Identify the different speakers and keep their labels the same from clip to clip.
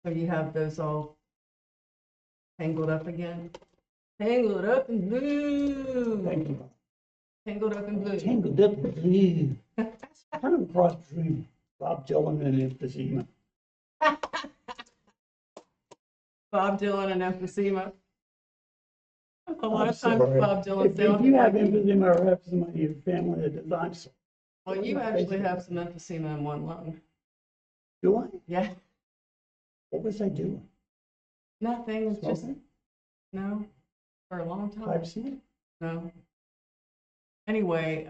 Speaker 1: So you have those all tangled up again. Tangled up in blue.
Speaker 2: Thank you.
Speaker 1: Tangled up in blue.
Speaker 2: Tangled up in blue. Kind of a cross between Bob Dylan and emphysema.
Speaker 1: Bob Dylan and emphysema. A lot
Speaker 2: I'm
Speaker 1: of times
Speaker 2: sorry.
Speaker 1: Bob Dylan
Speaker 2: If
Speaker 1: sounds
Speaker 2: you have
Speaker 1: like you.
Speaker 2: emphysema or have somebody in your family that does, I'm sorry.
Speaker 1: Well, you actually have some emphysema in one lung.
Speaker 2: Do I?
Speaker 1: Yeah,
Speaker 2: What was I doing?
Speaker 1: nothing. It's just,
Speaker 2: Smoking?
Speaker 1: no, for a long time.
Speaker 2: Pipe smoke?
Speaker 1: No. Anyway,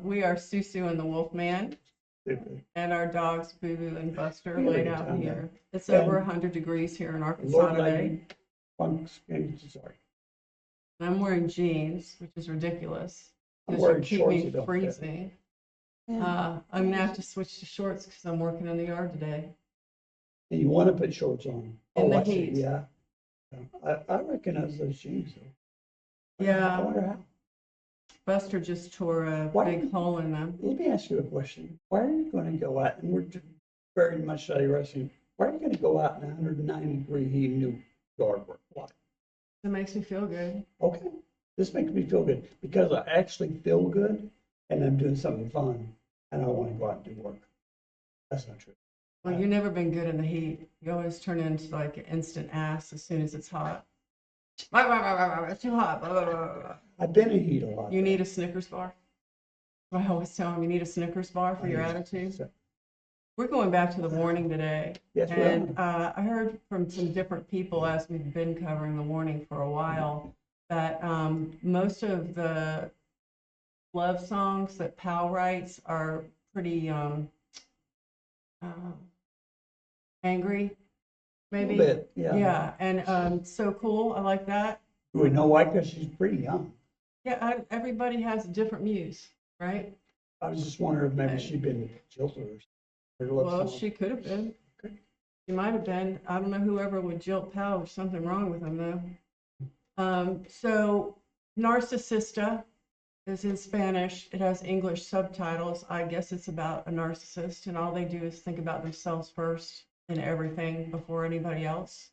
Speaker 1: we are Susu and the Wolfman,
Speaker 2: Stupid.
Speaker 1: and our dogs Boo Boo and Buster
Speaker 2: We had a
Speaker 1: laid
Speaker 2: good
Speaker 1: out
Speaker 2: time
Speaker 1: here. It's
Speaker 2: And
Speaker 1: over 100 degrees here in Arkansas
Speaker 2: Lord
Speaker 1: today.
Speaker 2: sorry.
Speaker 1: And I'm wearing jeans, which is ridiculous.
Speaker 2: I'm
Speaker 1: Because you
Speaker 2: wearing
Speaker 1: keep
Speaker 2: shorts
Speaker 1: me
Speaker 2: that don't fit.
Speaker 1: freezing. I'm gonna have to switch to shorts because I'm working in the yard today.
Speaker 2: And you want to put shorts on.
Speaker 1: In the
Speaker 2: I see,
Speaker 1: heat.
Speaker 2: yeah. I recognize those jeans though. I
Speaker 1: Yeah,
Speaker 2: wonder how.
Speaker 1: Buster just tore a
Speaker 2: Why-
Speaker 1: big hole in them.
Speaker 2: Let me ask you a question. Why are you going to go out, and we're very much digressing, why are you going to go out in 190-degree heat and do yard work? Why?
Speaker 1: It makes me feel good.
Speaker 2: Okay, this makes me feel good because I actually feel good and I'm doing something fun and I want to go out and do work. That's not true.
Speaker 1: Well, you've never been good in the heat. You always turn into like an instant ass as soon as it's hot. It's too hot. Blah, blah, blah, blah.
Speaker 2: I've been in heat a lot.
Speaker 1: You need a Snickers bar. I always tell them you need a Snickers bar for your
Speaker 2: I-
Speaker 1: attitude. We're going back to the warning today.
Speaker 2: Yes, we
Speaker 1: And
Speaker 2: are.
Speaker 1: I heard from some different people as we've been covering the warning for a while that most of the love songs that Pal writes are pretty angry,
Speaker 2: A
Speaker 1: maybe.
Speaker 2: little bit, yeah.
Speaker 1: Yeah, and so cool. I like that.
Speaker 2: Do we know why? Because she's pretty young.
Speaker 1: Yeah, everybody has a different muse, right?
Speaker 2: I was just wondering if maybe she'd been jilted or something.
Speaker 1: Well, she could have been.
Speaker 2: Okay.
Speaker 1: She might have been. I don't know whoever would jilt Pal. There's something wrong with him, though. So Narcisista is in Spanish. It has English subtitles. I guess it's about a narcissist, and all they do is think about themselves first in everything before anybody else.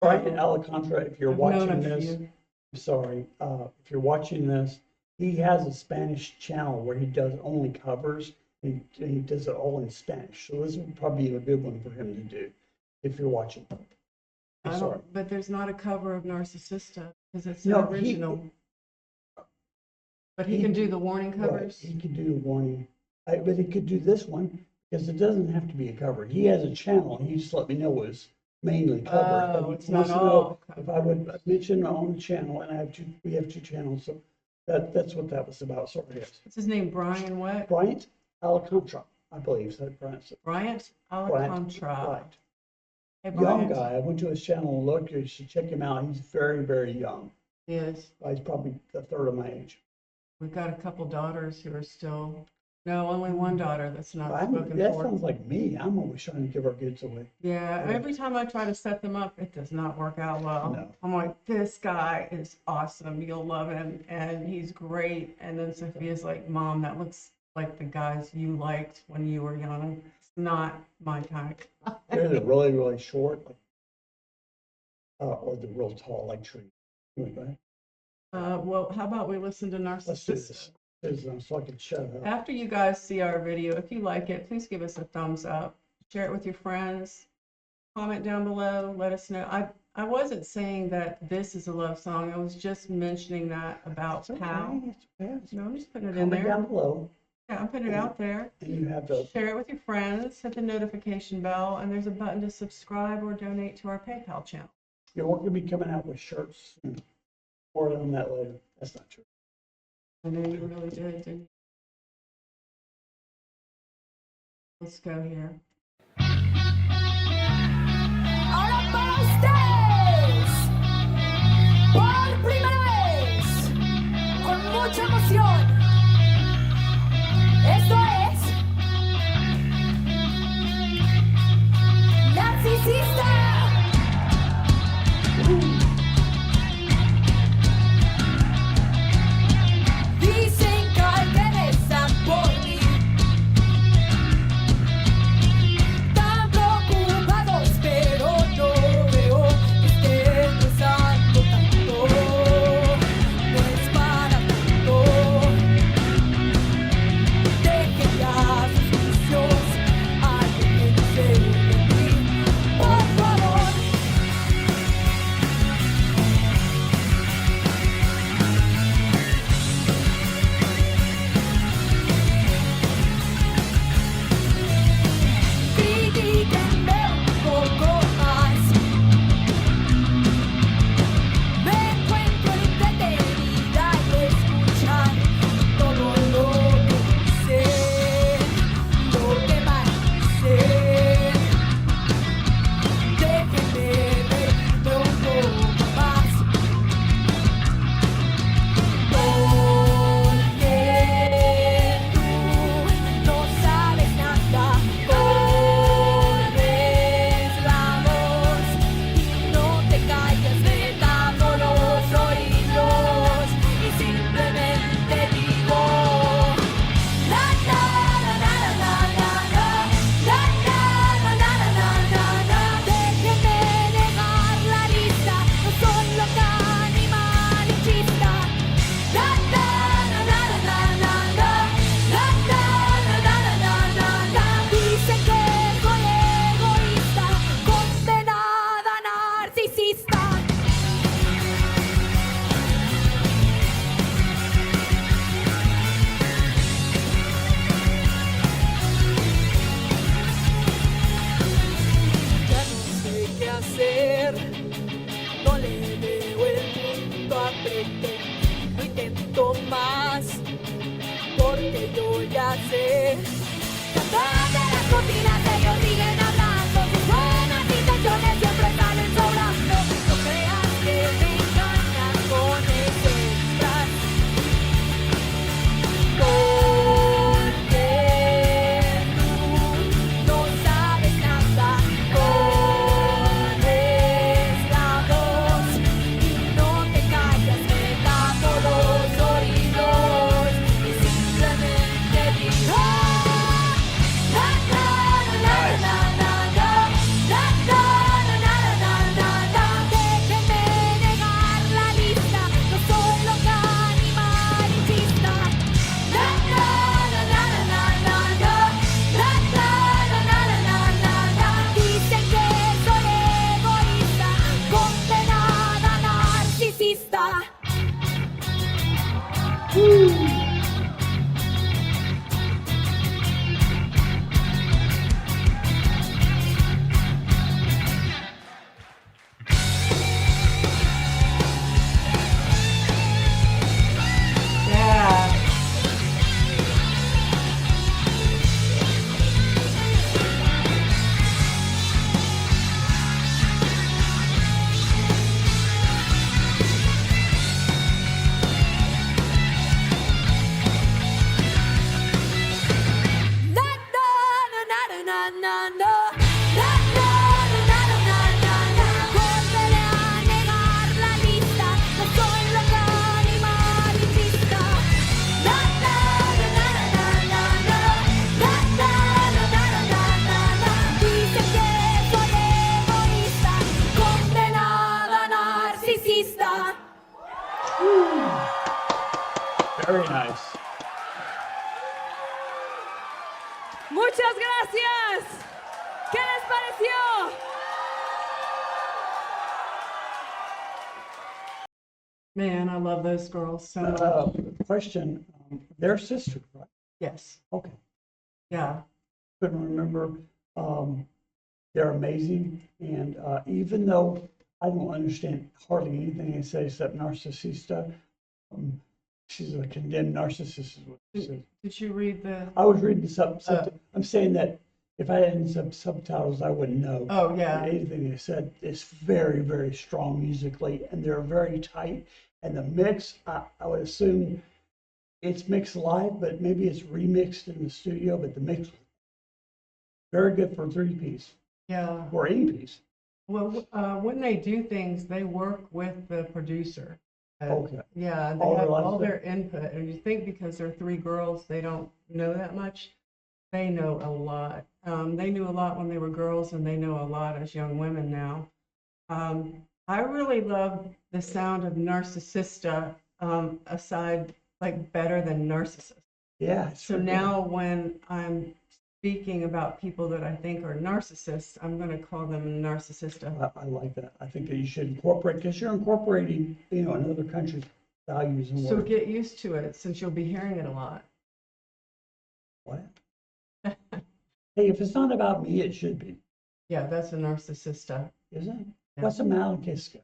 Speaker 2: Brian Alcantara, if you're
Speaker 1: I've known
Speaker 2: watching
Speaker 1: a
Speaker 2: this,
Speaker 1: few.
Speaker 2: sorry, if you're watching this, he has a Spanish channel where he does only covers. He does it all in Spanish. So this would probably be a good one for him to do if you're watching. I'm sorry.
Speaker 1: But there's not a cover of Narcisista because it's
Speaker 2: No,
Speaker 1: the original. But he can do the warning
Speaker 2: Right,
Speaker 1: covers.
Speaker 2: he could do the warning, but he could do this one because it doesn't have to be a cover. He has a channel. He just let me know it was mainly covered.
Speaker 1: Oh,
Speaker 2: but he
Speaker 1: it's
Speaker 2: wants
Speaker 1: not
Speaker 2: to know
Speaker 1: all
Speaker 2: if I would mention on the channel, and we have two channels, so that's what that was about. Sorry, yes.
Speaker 1: What's his name? Brian what?
Speaker 2: Bryant Alcantara, I believe, said Bryant.
Speaker 1: Bryant
Speaker 2: Bryant,
Speaker 1: Alcantara.
Speaker 2: right.
Speaker 1: Hey,
Speaker 2: Young
Speaker 1: Bryant.
Speaker 2: guy. I went to his channel and looked. You should check him out. He's very, very young.
Speaker 1: He is.
Speaker 2: He's probably a third of my age.
Speaker 1: We've got a couple daughters who are still, no, only one daughter that's not
Speaker 2: That
Speaker 1: spoken for.
Speaker 2: sounds like me. I'm always trying to give our kids away.
Speaker 1: Yeah, every time I try to set them up, it does not work out well.
Speaker 2: No.
Speaker 1: I'm like, this guy is awesome. You'll love him. And he's great. And then Sophia's like, Mom, that looks like the guys you liked when you were young. It's not my type.
Speaker 2: They're the really, really short, like, or the real tall, like trees. Anyway, go ahead.
Speaker 1: Well, how about we listen to
Speaker 2: Let's do
Speaker 1: Narcissus?
Speaker 2: this. So I can shut up.
Speaker 1: After you guys see our video, if you like it, please give us a thumbs up. Share it with your friends. Comment down below. Let us know. I wasn't saying that this is a love song. I was just mentioning that about
Speaker 2: It's
Speaker 1: Pal.
Speaker 2: okay. It's okay.
Speaker 1: No, I'm just putting it in
Speaker 2: Comment
Speaker 1: there.
Speaker 2: down below,
Speaker 1: Yeah, I'm putting it out there.
Speaker 2: and you have to.
Speaker 1: Share it with your friends. Hit the notification bell, and there's a button to subscribe or donate to our PayPal channel.
Speaker 2: We're going to be coming out with shirts. More on that later. That's not true.
Speaker 1: I know you really did, didn't you? Let's go here.
Speaker 3: Ahora para ustedes, por primera vez, con mucha emoción, esto es Narcisista. Dicen que regresan por mí. no intento más, porque yo ya sé. Todas de las cortinas ellos siguen hablando, sus buenas intenciones siempre salen sobrando. No creas que me engañan con ese disfraz, porque tú no sabes nada. Pones la voz y no te callas, me tapo los oídos y simplemente digo la la la la la la la la la la la la. Déjenme negar la lista, no soy loca ni malinchista. La la la la la la la la la la la la la. Dicen que soy egoísta, condenada narcisista.
Speaker 1: Yeah.
Speaker 3: La la la la la la la la la la la la la. Vuélvele a negar la lista, no soy loca ni malinchista. La la la la la la la la la la la la la. Dicen que soy egoísta, condenada narcisista.
Speaker 2: Very nice.
Speaker 3: Muchas gracias. ¿Qué les pareció?
Speaker 1: Man, I love those girls so much.
Speaker 2: Question, they're sisters, right?
Speaker 1: Yes.
Speaker 2: Okay.
Speaker 1: Yeah.
Speaker 2: Couldn't remember. They're amazing. And even though I don't understand hardly anything they say except Narcisista, she's a condemned narcissist is what she says.
Speaker 1: Did you read the?
Speaker 2: I was reading I'm saying that if I hadn't subtitles, I wouldn't know.
Speaker 1: Oh, yeah.
Speaker 2: Anything they said is very, very strong musically, and they're very tight. And the mix, I would assume it's mixed live, but maybe it's remixed in the studio, but the mix, very good for a 3-piece
Speaker 1: Yeah.
Speaker 2: or any piece.
Speaker 1: Well, when they do things, they work with the producer.
Speaker 2: Okay.
Speaker 1: Yeah, they
Speaker 2: All their
Speaker 1: have
Speaker 2: life
Speaker 1: all
Speaker 2: stuff?
Speaker 1: their input, and you think because they're 3 girls, they don't know that much. They know a lot. They knew a lot when they were girls, and they know a lot as young women now. I really love the sound of Narcisista, aside, like, better than Narcissist.
Speaker 2: Yeah. It's
Speaker 1: So
Speaker 2: pretty
Speaker 1: now when I'm speaking about people that I think are narcissists, I'm going to call them Narcissista.
Speaker 2: cool. I like that. I think that you should incorporate, because you're incorporating, another country's values and
Speaker 1: So
Speaker 2: words.
Speaker 1: get used to it, since you'll be hearing it a lot.
Speaker 2: What? Hey, if it's not about me, it should be,
Speaker 1: Yeah, that's a Narcissista.
Speaker 2: isn't it?
Speaker 1: Yeah.
Speaker 2: What's a Malakiska?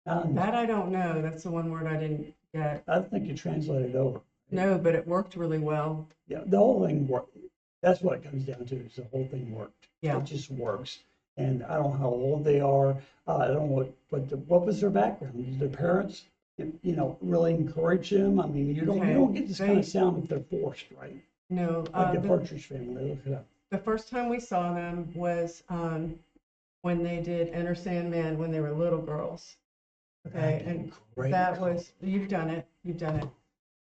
Speaker 1: That I don't know. That's the one word I didn't get.
Speaker 2: I think you translated over.
Speaker 1: No, but it worked really well.
Speaker 2: Yeah, the whole thing worked. That's what it comes down to, is the whole thing worked.
Speaker 1: Yeah.
Speaker 2: It just works. And I don't know how old they are. I don't know what was their background? Did their parents, really encourage them? I mean, you
Speaker 1: Okay.
Speaker 2: don't get this kind
Speaker 1: They-
Speaker 2: of sound if they're forced, right?
Speaker 1: No,
Speaker 2: Like the
Speaker 1: the
Speaker 2: Partridge Family, look it up.
Speaker 1: first time we saw them was when they did Enter Sandman when they were little girls. Okay, and
Speaker 2: Great
Speaker 1: that
Speaker 2: call.
Speaker 1: was, you've done it.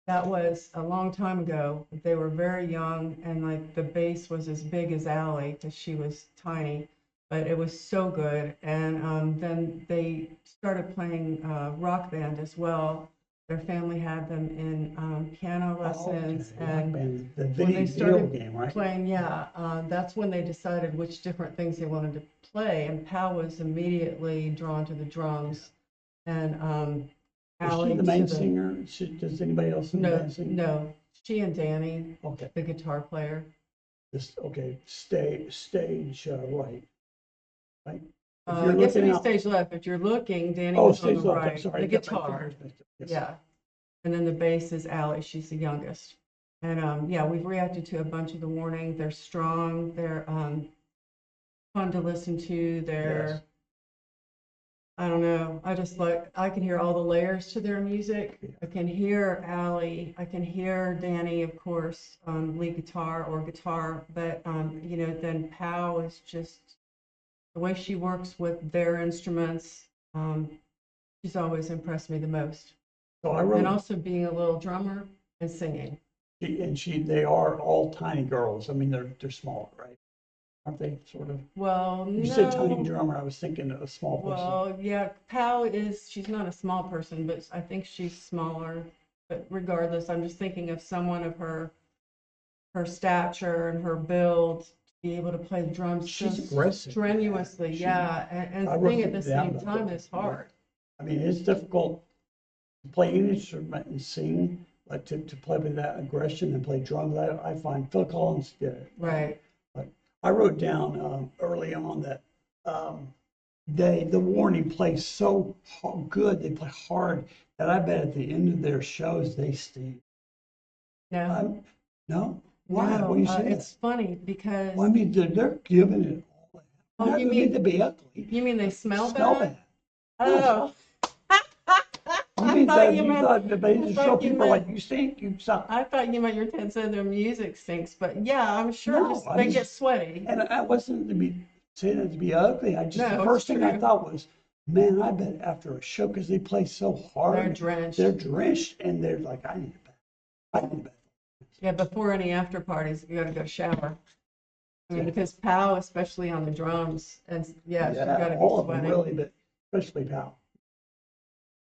Speaker 1: That was a long time ago. They were very young, and like the bass was as big as Allie because she was tiny, but it was so good. And then they started playing rock band as well. Their family had them in piano lessons,
Speaker 2: Oh, okay.
Speaker 1: and
Speaker 2: Rock Band, the
Speaker 1: when
Speaker 2: video,
Speaker 1: they
Speaker 2: video
Speaker 1: started
Speaker 2: game, right?
Speaker 1: playing, that's when they decided which different things they wanted to play. And Pal was immediately drawn to the drums, and
Speaker 2: Is
Speaker 1: Allie
Speaker 2: she the main
Speaker 1: to the
Speaker 2: singer? Does anybody else in the
Speaker 1: no,
Speaker 2: band sing?
Speaker 1: no, she and Danny,
Speaker 2: Okay,
Speaker 1: the guitar player.
Speaker 2: okay, stage right, right? you're
Speaker 1: I guess it'd
Speaker 2: looking
Speaker 1: be
Speaker 2: out,
Speaker 1: stage left. If you're looking, Danny
Speaker 2: oh,
Speaker 1: was on
Speaker 2: stage
Speaker 1: the
Speaker 2: left, I'm
Speaker 1: right,
Speaker 2: sorry.
Speaker 1: the
Speaker 2: I got my
Speaker 1: guitar.
Speaker 2: fingers mixed up. Yes.
Speaker 1: Yeah. And then the bass is Allie. She's the youngest. And yeah, we've reacted to a bunch of the warnings. They're strong. They're fun to listen to. They're,
Speaker 2: Yes.
Speaker 1: I don't know. I just like, I can hear all the layers to their music. I can hear Allie. I can hear Danny, of course, lead guitar or guitar. But, you know, then Pow is just the way she works with their instruments. She's always impressed me the most.
Speaker 2: So I
Speaker 1: And
Speaker 2: wrote,
Speaker 1: also being a little drummer and singing.
Speaker 2: they are all tiny girls. I mean, they're small, right? Aren't they, sort of?
Speaker 1: Well,
Speaker 2: You said tiny
Speaker 1: no.
Speaker 2: drummer, I was thinking of a small person.
Speaker 1: Well, yeah, Pal is, she's not a small person, but I think she's smaller. But regardless, I'm just thinking of someone of her stature and her build to be able to play the drums so
Speaker 2: She's aggressive.
Speaker 1: strenuously,
Speaker 2: She-
Speaker 1: yeah, and
Speaker 2: I wrote
Speaker 1: sing at the
Speaker 2: it down,
Speaker 1: same
Speaker 2: but-
Speaker 1: time is hard.
Speaker 2: I mean, it's difficult to play any instrument and sing, but to play with that aggression and play drums, I find Phil Collins did it.
Speaker 1: Right.
Speaker 2: But I wrote down early on that the warning plays so good, they play hard, that I bet at the end of their shows, they stay.
Speaker 1: No,
Speaker 2: No? Why?
Speaker 1: no,
Speaker 2: What do you say?
Speaker 1: it's funny because,
Speaker 2: Well, I mean, they're giving it all.
Speaker 1: Oh,
Speaker 2: Not
Speaker 1: you
Speaker 2: to mean
Speaker 1: mean-
Speaker 2: to be ugly.
Speaker 1: you mean they smell
Speaker 2: Smell
Speaker 1: bad?
Speaker 2: bad.
Speaker 1: Oh.
Speaker 2: You mean
Speaker 1: thought
Speaker 2: that
Speaker 1: you
Speaker 2: you
Speaker 1: meant-
Speaker 2: thought that they
Speaker 1: I
Speaker 2: just
Speaker 1: thought
Speaker 2: show
Speaker 1: you
Speaker 2: people
Speaker 1: meant-
Speaker 2: like you stink, you suck.
Speaker 1: I thought you meant your 10 said their music stinks, but yeah, I'm sure
Speaker 2: No,
Speaker 1: just,
Speaker 2: I
Speaker 1: they
Speaker 2: just-
Speaker 1: get sweaty.
Speaker 2: And I wasn't to be saying it to be ugly. I just
Speaker 1: No,
Speaker 2: the
Speaker 1: it's
Speaker 2: first thing I
Speaker 1: true.
Speaker 2: thought was, man, I bet after a show because they play so hard,
Speaker 1: They're drenched.
Speaker 2: they're drenched, and they're like, I need a bath. I need a bath.
Speaker 1: Yeah, before any after parties, you gotta go shower. I mean,
Speaker 2: Yeah.
Speaker 1: because Pow, especially on the drums, and yeah, she gotta
Speaker 2: all
Speaker 1: be
Speaker 2: of them
Speaker 1: sweating.
Speaker 2: really, but especially Pal.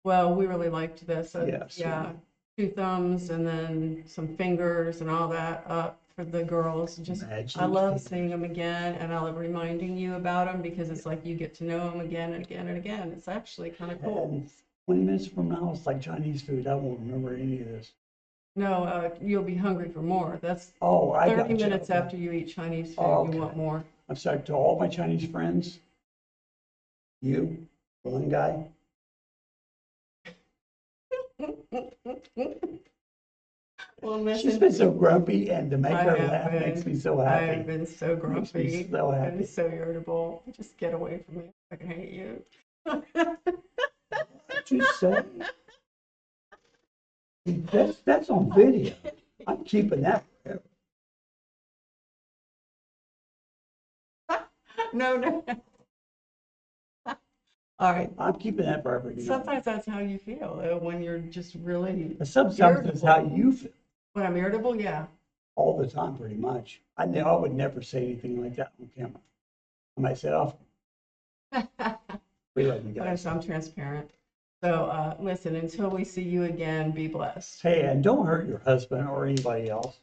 Speaker 1: Well, we really liked this.
Speaker 2: Yes.
Speaker 1: Yeah, 2 thumbs and then some fingers and all that up for the girls. Just,
Speaker 2: Imagine
Speaker 1: I love
Speaker 2: fingers.
Speaker 1: seeing them again, and I love reminding you about them because it's like you get to know them again and again and again. It's actually kind of cool.
Speaker 2: And 20 minutes from now, it's like Chinese food. I won't remember any of this.
Speaker 1: No, you'll be hungry for more. That's
Speaker 2: Oh, I
Speaker 1: 30
Speaker 2: got you.
Speaker 1: minutes
Speaker 2: Okay.
Speaker 1: after you eat Chinese food,
Speaker 2: Oh,
Speaker 1: you
Speaker 2: okay.
Speaker 1: want more.
Speaker 2: I'm sorry to all my Chinese friends. You, one guy.
Speaker 1: Well,
Speaker 2: She's
Speaker 1: listen,
Speaker 2: been so grumpy, and to make
Speaker 1: I
Speaker 2: her
Speaker 1: have
Speaker 2: laugh makes
Speaker 1: been.
Speaker 2: me so
Speaker 1: I
Speaker 2: happy.
Speaker 1: have been so
Speaker 2: Makes me
Speaker 1: grumpy
Speaker 2: so happy.
Speaker 1: and so irritable. Just get away from me. I can hate you.
Speaker 2: What you say? That's on video. I'm keeping that forever.
Speaker 1: No. All right.
Speaker 2: I'm keeping that forever. You know.
Speaker 1: Sometimes that's how you feel when you're just really,
Speaker 2: But sometimes it's how you feel
Speaker 1: when I'm irritable, yeah.
Speaker 2: all the time, pretty much. I would never say anything like that on camera. I might say, "Oh, we love you guys."
Speaker 1: I'm transparent. So listen, until we see you again, be blessed.
Speaker 2: Hey, and don't hurt your husband or anybody else.